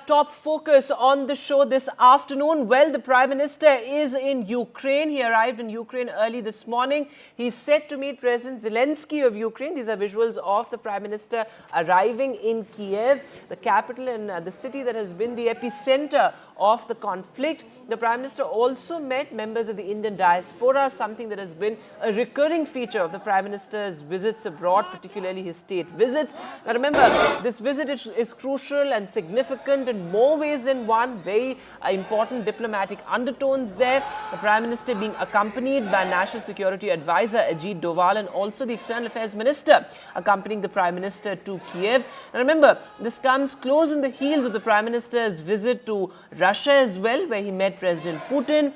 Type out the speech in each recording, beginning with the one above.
top focus on the show this afternoon. Well, the Prime Minister is in Ukraine. He arrived in Ukraine early this morning. He's set to meet President Zelensky of Ukraine. These are visuals of the Prime Minister arriving in Kiev, the capital and the city that has been the epicenter of the conflict. The Prime Minister also met members of the Indian diaspora, something that has been a recurring feature of the Prime Minister's visits abroad, particularly his state visits. Now remember, this visit is crucial and significant in more ways than one. Very important diplomatic undertones there. The Prime Minister being accompanied by National Security Advisor Ajit Doval and also the External Affairs Minister accompanying the Prime Minister to Kiev. Now remember, this comes close on the heels of the Prime Minister's visit to Russia as well, where he met President Putin.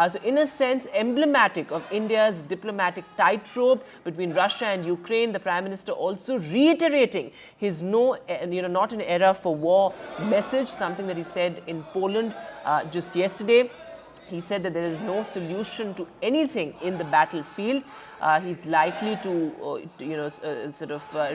So in a sense, emblematic of India's diplomatic tightrope between Russia and Ukraine, the Prime Minister also reiterating his not an era for war message, something that he said in Poland just yesterday. He said that there is no solution to anything in the battlefield. He's likely to,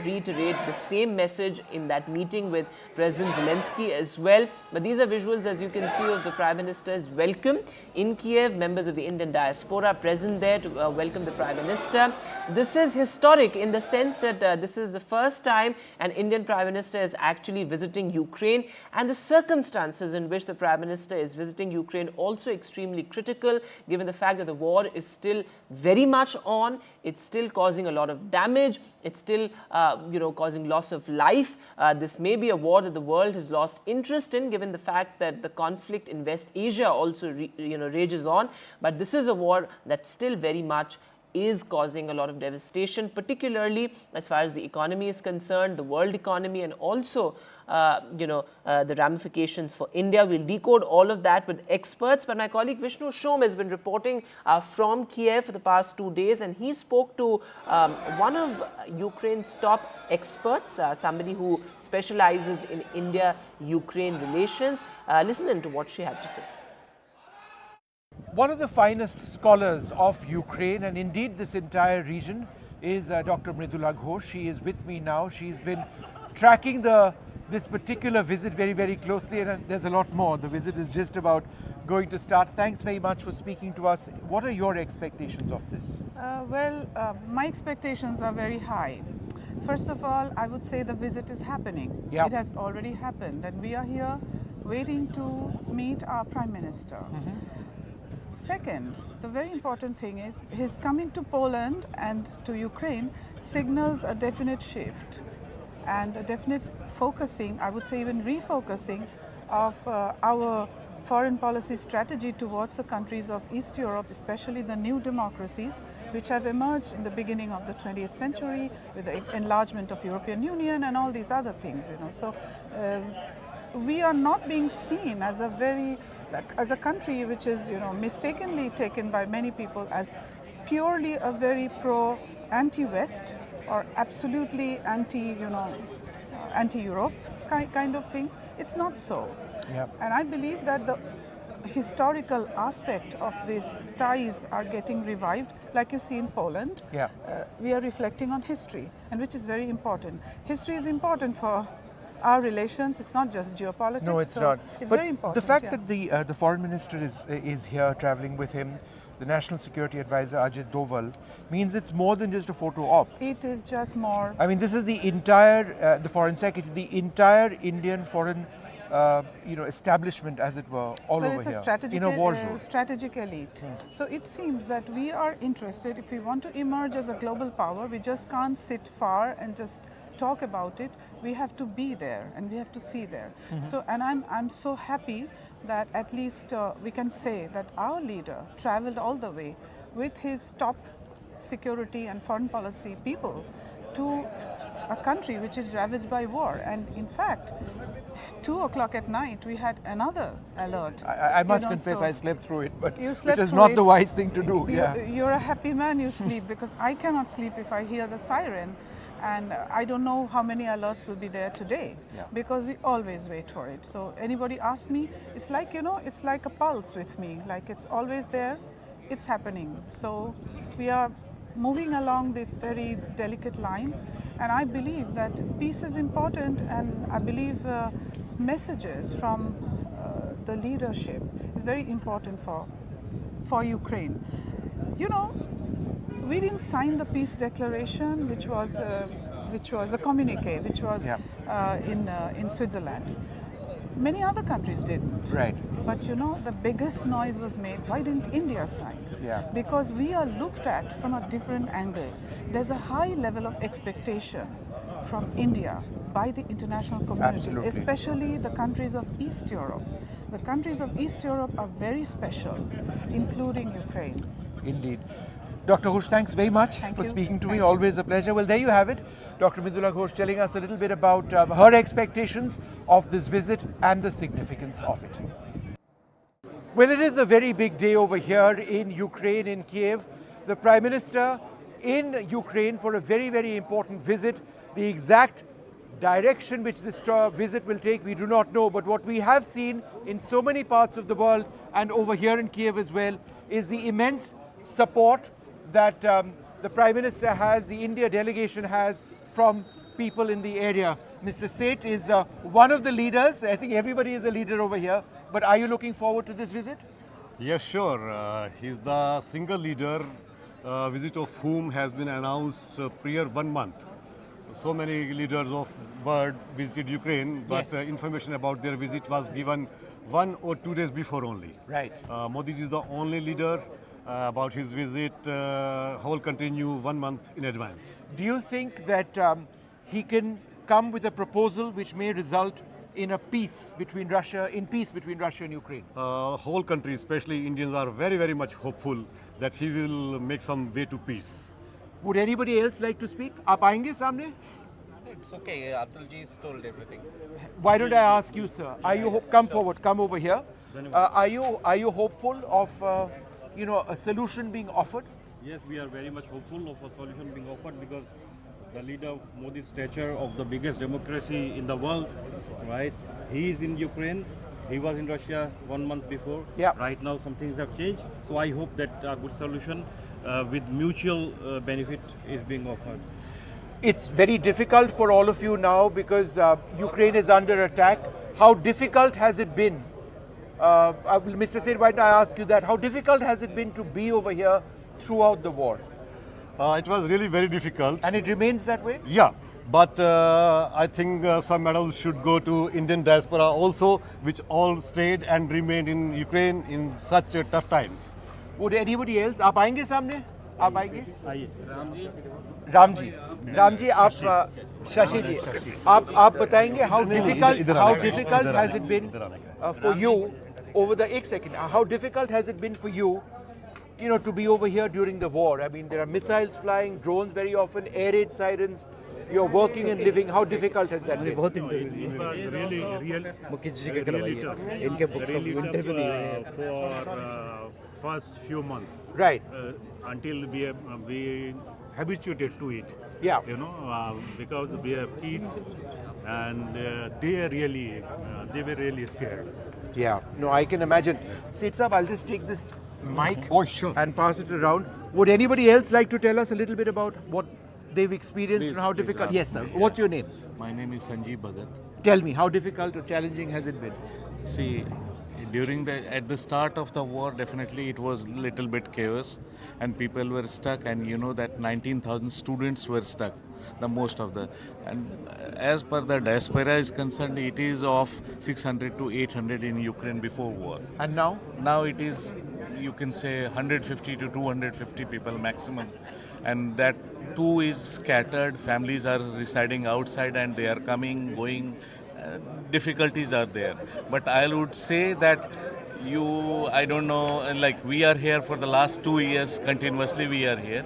reiterate the same message in that meeting with President Zelensky as well. But these are visuals, as you can see, of the Prime Minister's welcome in Kiev. Members of the Indian diaspora present there to welcome the Prime Minister. This is historic in the sense that this is the first time an Indian Prime Minister is actually visiting Ukraine, and the circumstances in which the Prime Minister is visiting Ukraine also extremely critical, given the fact that the war is still very much on. It's still causing a lot of damage. It's still, causing loss of life. This may be a war that the world has lost interest in, given the fact that the conflict in West Asia also, rages on. But this is a war that still very much is causing a lot of devastation, particularly as far as the economy is concerned, the world economy, and also, the ramifications for India. We'll decode all of that with experts. But my colleague Vishnu Shom has been reporting from Kiev for the past 2 days, and he spoke to one of Ukraine's top experts, somebody who specializes in India-Ukraine relations. Listen in to what she had to say. One of the finest scholars of Ukraine and indeed this entire region is Dr. Mridula Ghosh. She is with me now. She's been tracking this particular visit very, very closely, and there's a lot more. The visit is just about going to start. Thanks very much for speaking to us. What are your expectations of this? My expectations are very high. First of all, I would say the visit is happening. Yeah. It has already happened, and we are here waiting to meet our Prime Minister. Second, the very important thing is his coming to Poland and to Ukraine signals a definite shift and a definite focusing, I would say even refocusing of our foreign policy strategy towards the countries of East Europe, especially the new democracies which have emerged in the beginning of the 20th century with the enlargement of European Union and all these other things. So we are not being seen as a country which is mistakenly taken by many people as purely a very anti-West or absolutely anti-Europe kind of thing. It's not so. Yep. And I believe that the historical aspect of these ties are getting revived, like you see in Poland. Yeah. We are reflecting on history, and which is very important. History is important for our relations. It's not just geopolitics. No, it's not. It's but very important. The fact that the foreign minister is here traveling with him, the National Security Advisor Ajit Doval, means it's more than just a photo op. It is just more. I mean, this is the entire, the foreign secretary, the entire Indian foreign, establishment, as it were, all over it's here, a strategic, in a war zone. Strategic elite. So it seems that we are interested, if we want to emerge as a global power, we just can't sit far and just talk about it. We have to be there and we have to see there. So, and I'm so happy that at least we can say that our leader traveled all the way with his top security and foreign policy people to a country which is ravaged by war. And in fact, 2 o'clock at night, we had another alert. I must confess, I slept through it, but which is through not it. the wise thing to do. You're a happy man, you sleep, because I cannot sleep if I hear the siren. And I don't know how many alerts will be there today, because we always wait for it. So anybody asks me, it's like, it's like a pulse with me, like it's always there, it's happening. So we are moving along this very delicate line, and I believe that peace is important, and I believe messages from the leadership is very important for Ukraine. You know, we didn't sign the peace declaration, which was a communique, which was in Switzerland. Many other countries didn't. Right. But you know, the biggest noise was made. Why didn't India sign? Yeah. Because we are looked at from a different angle. There's a high level of expectation from India by the international community, Absolutely. especially the countries of East Europe. The countries of East Europe are very special, including Ukraine. Indeed. Dr. Ghosh, thanks very much Thank for you. speaking to me. Thank you. Always a pleasure. Well, there you have it. Dr. Mridula Ghosh telling us a little bit about her expectations of this visit and the significance of it. Well, it is a very big day over here in Ukraine, in Kiev. The Prime Minister in Ukraine for a very, very important visit. The exact direction which this visit will take, we do not know. But what we have seen in so many parts of the world and over here in Kiev as well is the immense support that the Prime Minister has, the India delegation has from people in the area. Mr. Seth is one of the leaders. I think everybody is a leader over here. But are you looking forward to this visit? Yes, sure. He's the single leader, visit of whom has been announced prior 1 month. So many leaders of world visited Ukraine, but Yes. Information about their visit was given 1 or 2 days before only. Right. Modi is the only leader about his visit. Whole country knew 1 month in advance. Do you think that he can come with a proposal which may result in a peace between Russia, and Ukraine? Whole country, especially Indians, are very, very much hopeful that he will make some way to peace. Would anybody else like to speak? आप आएंगे सामने? It's okay. Atulji's told everything. Why don't I ask you, sir? Are you come forward? Come over here. Are you hopeful of a solution being offered? Yes, we are very much hopeful of a solution being offered because the leader of Modi's stature of the biggest democracy in the world, right? He is in Ukraine. He was in Russia 1 month before. Yeah. Right now, some things have changed. So I hope that a good solution with mutual benefit is being offered. It's very difficult for all of you now because Ukraine is under attack. How difficult has it been? Mr. Seth, why don't I ask you that? How difficult has it been to be over here throughout the war? It was really very difficult. And it remains that way? Yeah, but I think some medals should go to Indian diaspora also, which all stayed and remained in Ukraine in such tough times. Would anybody else? आप आएंगे सामने? आप आएंगे? आइए राम जी आप शशि जी आप बताएंगे how difficult has it been for you over the how difficult has it been for you to be over here during the war? I mean, there are missiles flying, drones very often, air raid sirens. You're working and living. How difficult has that been? for first few months. Right. Until we habituated to it. Yeah. Because we have kids and they were really scared. Yeah. No, I can imagine. Seth Saab, I'll just take this mic and pass it around. Would anybody else like to tell us a little bit about what they've experienced and how difficult? Yes, sir. What's your name? My name is Sanjeev Bhagat. Tell me, how difficult or challenging has it been? See, at the start of the war, definitely it was little bit chaos, and people were stuck, and you know that 19,000 students were stuck, the most of the. And as per the diaspora is concerned, it is of 600 to 800 in Ukraine before war. And now? Now it is, you can say 150 to 250 people maximum, and that too is scattered. Families are residing outside and they are coming, going. Difficulties are there, but I would say that I don't know, like we are here for the last 2 years, continuously we are here.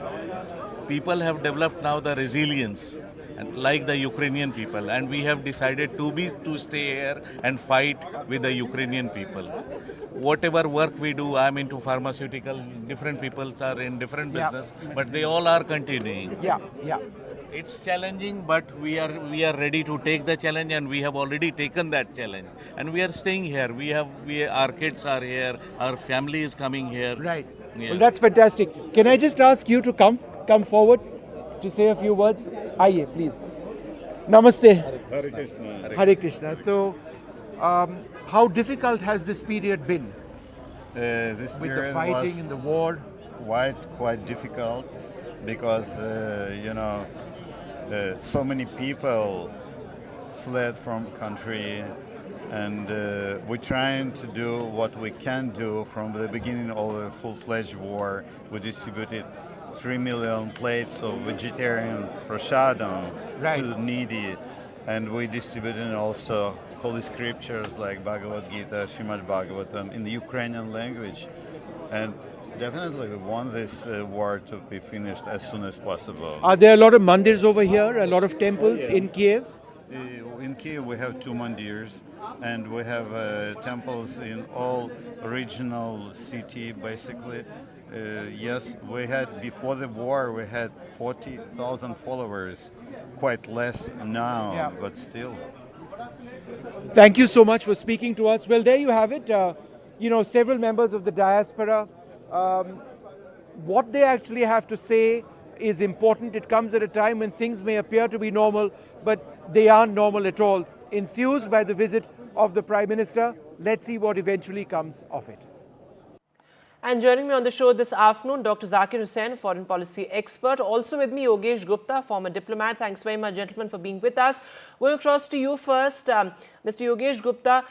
People have developed now the resilience, and like the Ukrainian people, and we have decided to stay here and fight with the Ukrainian people. Whatever work we do, I'm into pharmaceutical, different people are in different business, but they all are continuing. Yeah. It's challenging, but we are ready to take the challenge, and we have already taken that challenge, and we are staying here. Our kids are here, our family is coming here. Right. Yeah. Well, that's fantastic. Can I just ask you to come forward to say a few words? Aye, please. Namaste. Hare Krishna. Hare Krishna. So, How difficult has this period been This with the period fighting was and the war? quite difficult because so many people fled from country, and we're trying to do what we can do. From the beginning of the full-fledged war, we distributed 3 million plates of vegetarian prasadam Right. to the needy, and we distributed also holy scriptures like Bhagavad Gita, Srimad Bhagavatam in the Ukrainian language. And definitely we want this war to be finished as soon as possible. Are there a lot of mandirs over here, a lot of temples in Kiev? In Kiev we have 2 mandirs, and we have temples in all regional city basically. Yes, we had before the war we had 40,000 followers, quite less now, Yeah. but still. Thank you so much for speaking to us. Well, there you have it. Several members of the diaspora. What they actually have to say is important. It comes at a time when things may appear to be normal, but they aren't normal at all. Enthused by the visit of the Prime Minister, let's see what eventually comes of it. And joining me on the show this afternoon, Dr. Zakir Hussain, foreign policy expert. Also with me, Yogesh Gupta, former diplomat. Thanks very much, gentlemen, for being with us. Going across to you first, Mr. Yogesh Gupta.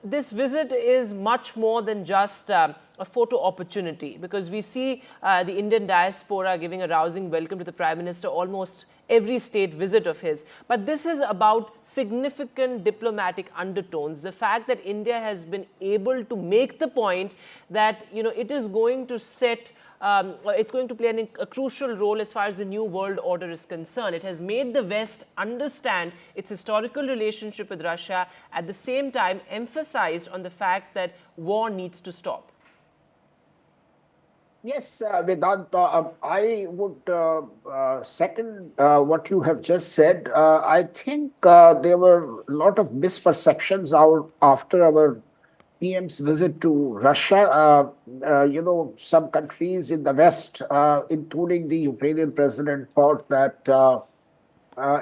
This visit is much more than just a photo opportunity, because we see the Indian diaspora giving a rousing welcome to the Prime Minister almost every state visit of his. But this is about significant diplomatic undertones. The fact that India has been able to make the point that, it is going to set, it's going to play a crucial role as far as the new world order is concerned. It has made the West understand its historical relationship with Russia, at the same time emphasized on the fact that war needs to stop. Yes, Vedant, I would second what you have just said. I think there were a lot of misperceptions after our PM's visit to Russia. Some countries in the West, including the Ukrainian president, thought that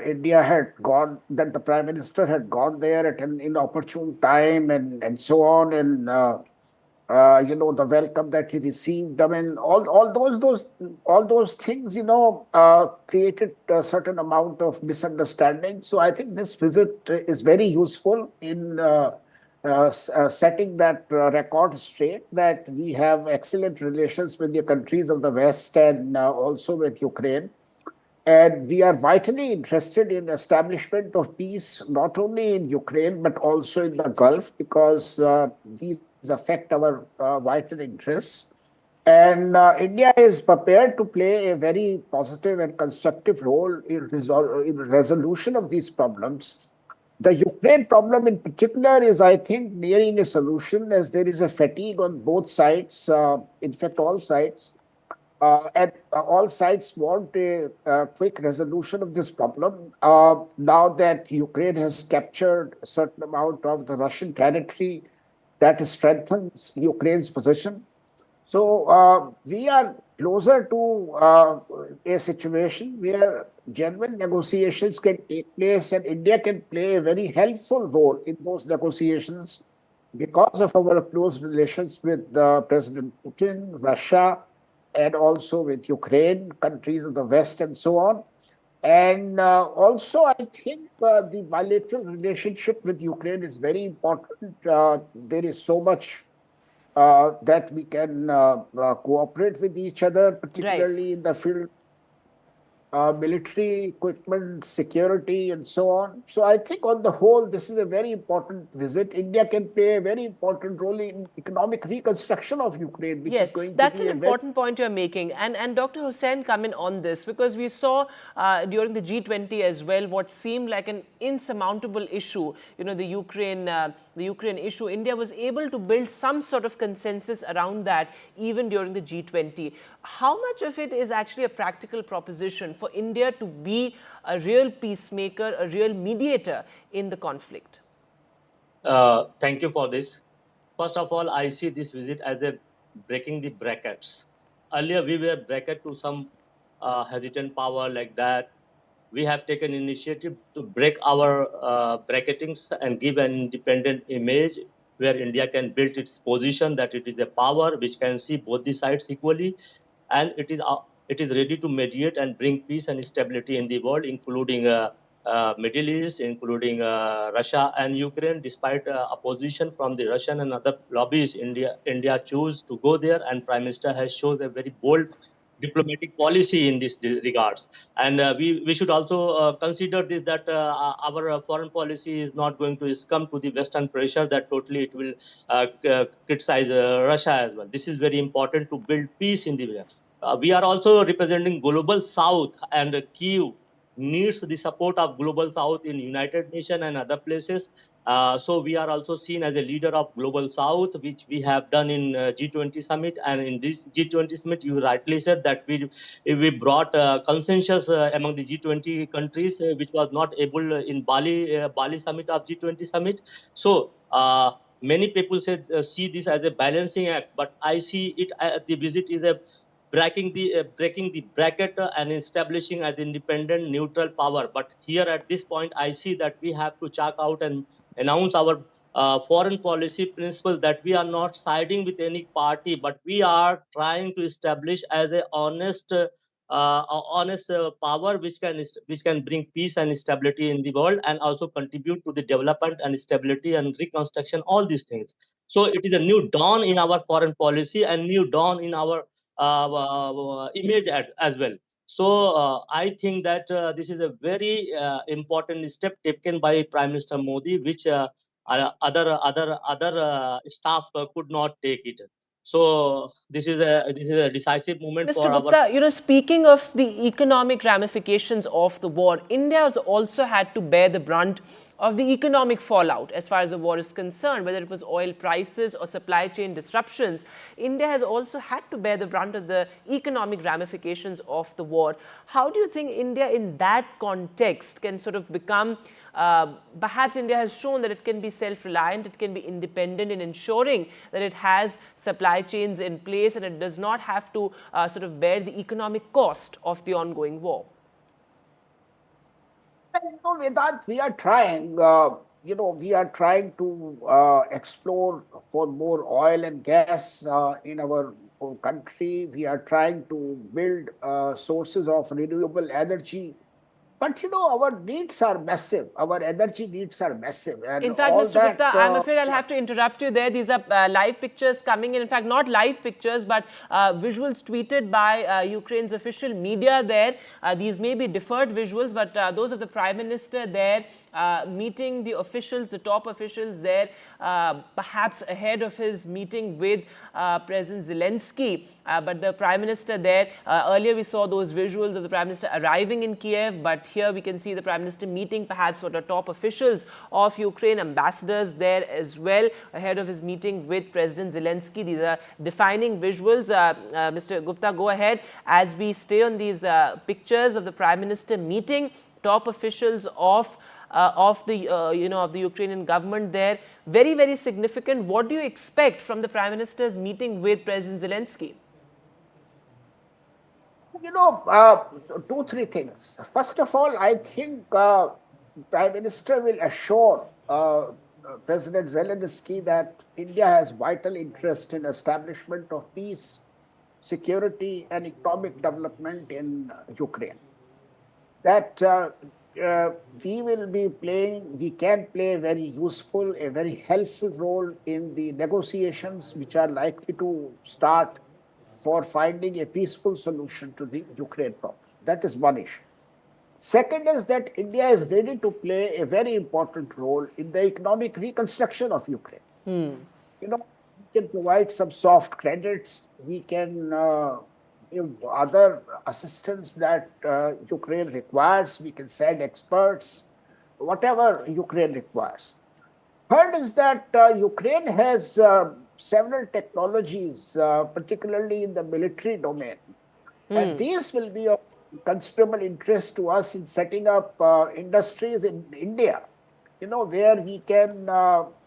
India had gone, that the Prime Minister had gone there at an inopportune time and so on, and the welcome that he received. I mean, all those things, created a certain amount of misunderstanding. So I think this visit is very useful in setting that record straight, that we have excellent relations with the countries of the West and also with Ukraine. And we are vitally interested in establishment of peace, not only in Ukraine, but also in the Gulf, because these affect our vital interests. And India is prepared to play a very positive and constructive role in resolution of these problems. The Ukraine problem in particular is, I think, nearing a solution, as there is a fatigue on both sides, in fact, all sides. And all sides want a quick resolution of this problem. Now that Ukraine has captured a certain amount of the Russian territory, that strengthens Ukraine's position. So we are closer to a situation where genuine negotiations can take place, and India can play a very helpful role in those negotiations because of our close relations with President Putin, Russia, and also with Ukraine, countries of the West, and so on. And also, I think the bilateral relationship with Ukraine is very important. There is so much that we can cooperate with each other, particularly in the field military equipment, security, and so on. So I think on the whole, this is a very important visit. India can play a very important role in economic reconstruction of Ukraine, which is going to be that's an important point you're making. And Dr. Hussain, come in on this, because we saw during the G20 as well what seemed like an insurmountable issue, the Ukraine issue. India was able to build some sort of consensus around that even during the G20. How much of it is actually a practical proposition for India to be a real peacemaker, a real mediator in the conflict? Thank you for this. First of all, I see this visit as a breaking the brackets. Earlier, we were bracket to some hesitant power like that. we have taken initiative to break our bracketings and give an independent image where India can build its position that it is a power which can see both the sides equally, and it is ready to mediate and bring peace and stability in the world, including Middle East, including Russia and Ukraine. Despite opposition from the Russian and other lobbies, India chose to go there, and Prime Minister has shown a very bold diplomatic policy in this regards. And we should also consider this, that our foreign policy is not going to succumb to the Western pressure that totally it will criticize Russia as well. This is very important to build peace in the world. We are also representing global South, and Kyiv needs the support of global South in United Nations and other places. So we are also seen as a leader of global South, which we have done in G20 summit. And in this G20 summit, you rightly said that we brought consensus among the G20 countries, which was not able in Bali summit of G20 summit. So many people said see this as a balancing act, but I see it the visit is a breaking the bracket and establishing as independent neutral power. But here at this point, I see that we have to chalk out and announce our foreign policy principle, that we are not siding with any party, but we are trying to establish as a honest power which can bring peace and stability in the world, and also contribute to the development and stability and reconstruction, all these things. So it is a new dawn in our foreign policy and new dawn in our image as well. So I think that this is a very important step taken by Prime Minister Modi, which other staff could not take it. So this is a decisive moment Mr. for our. Gupta, speaking of the economic ramifications of the war, India has also had to bear the brunt of the economic fallout as far as the war is concerned, whether it was oil prices or supply chain disruptions. India has also had to bear the brunt of the economic ramifications of the war. How do you think India in that context can sort of become, perhaps India has shown that it can be self-reliant, it can be independent in ensuring that it has supply chains in place and it does not have to sort of bear the economic cost of the ongoing war? Vedant, we are trying, we are trying to explore for more oil and gas in our own country. We are trying to build sources of renewable energy. But, our needs are massive. Our energy needs are massive. And in fact, all Mr. that, Gupta, I'm afraid I'll have to interrupt you there. These are live pictures coming in. In fact, not live pictures, but visuals tweeted by Ukraine's official media there. These may be deferred visuals, but those of the Prime Minister there meeting the officials, the top officials there, perhaps ahead of his meeting with President Zelensky. But the Prime Minister there, earlier we saw those visuals of the Prime Minister arriving in Kiev, but here we can see the Prime Minister meeting perhaps with the top officials of Ukraine, ambassadors there as well, ahead of his meeting with President Zelensky. These are defining visuals. Mr. Gupta, go ahead as we stay on these pictures of the Prime Minister meeting top officials of the Ukrainian government there. Very, very significant. What do you expect from the Prime Minister's meeting with President Zelensky? Two, three things. First of all, I think Prime Minister will assure President Zelensky that India has vital interest in establishment of peace, security, and economic development in Ukraine. That we can play a very useful, a very helpful role in the negotiations which are likely to start for finding a peaceful solution to the Ukraine problem. That is one issue. Second is that India is ready to play a very important role in the economic reconstruction of Ukraine. We can provide some soft credits. We can other assistance that Ukraine requires. We can send experts, whatever Ukraine requires. Third is that Ukraine has several technologies, particularly in the military domain. And these will be of considerable interest to us in setting up industries in India, where we can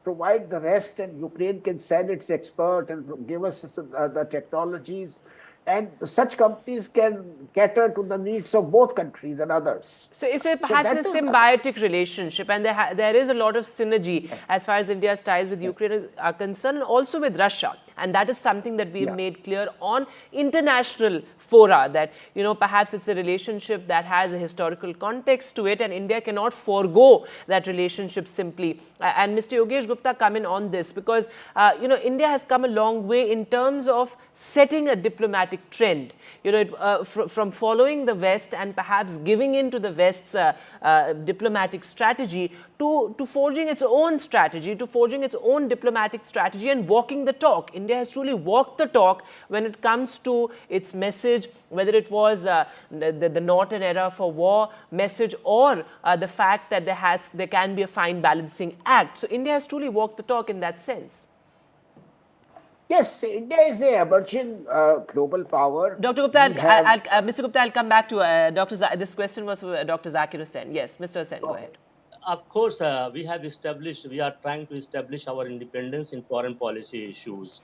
provide the rest and Ukraine can send its expert and give us the technologies. and such companies can cater to the needs of both countries and others. So perhaps that a is symbiotic relationship, and there is a lot of synergy as far as India's ties with Ukraine are concerned, and also with Russia. And that is something that we've made clear on international fora, that, you know, perhaps it's a relationship that has a historical context to it, and India cannot forego that relationship simply. And Mr. Yogesh Gupta come in on this because, you know, India has come a long way in terms of setting a diplomatic trend, you know, from following the West and perhaps giving in to the West's diplomatic strategy to forging its own strategy, to forging its own diplomatic strategy and walking the talk. India has truly walked the talk when it comes to its message, whether it was the not an era for war message or the fact that there can be a fine balancing act. So India has truly walked the talk in that sense. Yes, India is an emerging global power. Dr. Gupta, Mr. Gupta, I'll come back to this question was for Dr. Zakir Hussain. Yes, Mr. Hussain, go ahead. Of course, we are trying to establish our independence in foreign policy issues.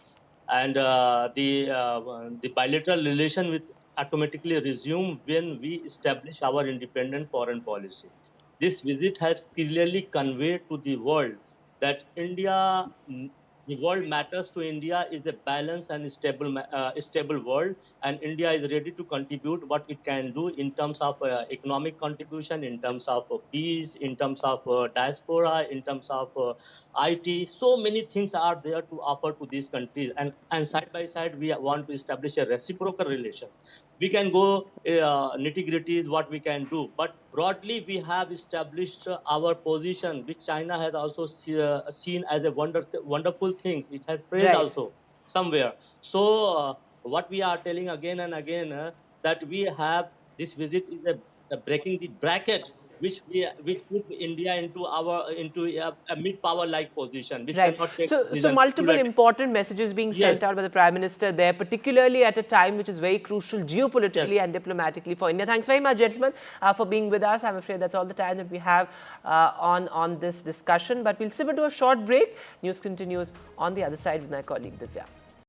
And the bilateral relation will automatically resume when we establish our independent foreign policy. This visit has clearly conveyed to the world that the world matters to India is a balanced and stable world, and India is ready to contribute what it can do in terms of economic contribution, in terms of peace, in terms of diaspora, in terms of IT. So many things are there to offer to these countries, and side by side we want to establish a reciprocal relation. We can go nitty-gritty is what we can do, but broadly we have established our position, which China has also seen as a wonderful thing. It has praised also somewhere. So what we are telling again and again that we have this visit is a breaking the bracket which put India into a mid-power like position. Which cannot take so multiple important messages being sent out by the Prime Minister there, particularly at a time which is very crucial geopolitically and diplomatically for India. Thanks very much, gentlemen, for being with us. I'm afraid that's all the time that we have on this discussion, but we'll slip into a short break. News continues on the other side with my colleague Divya.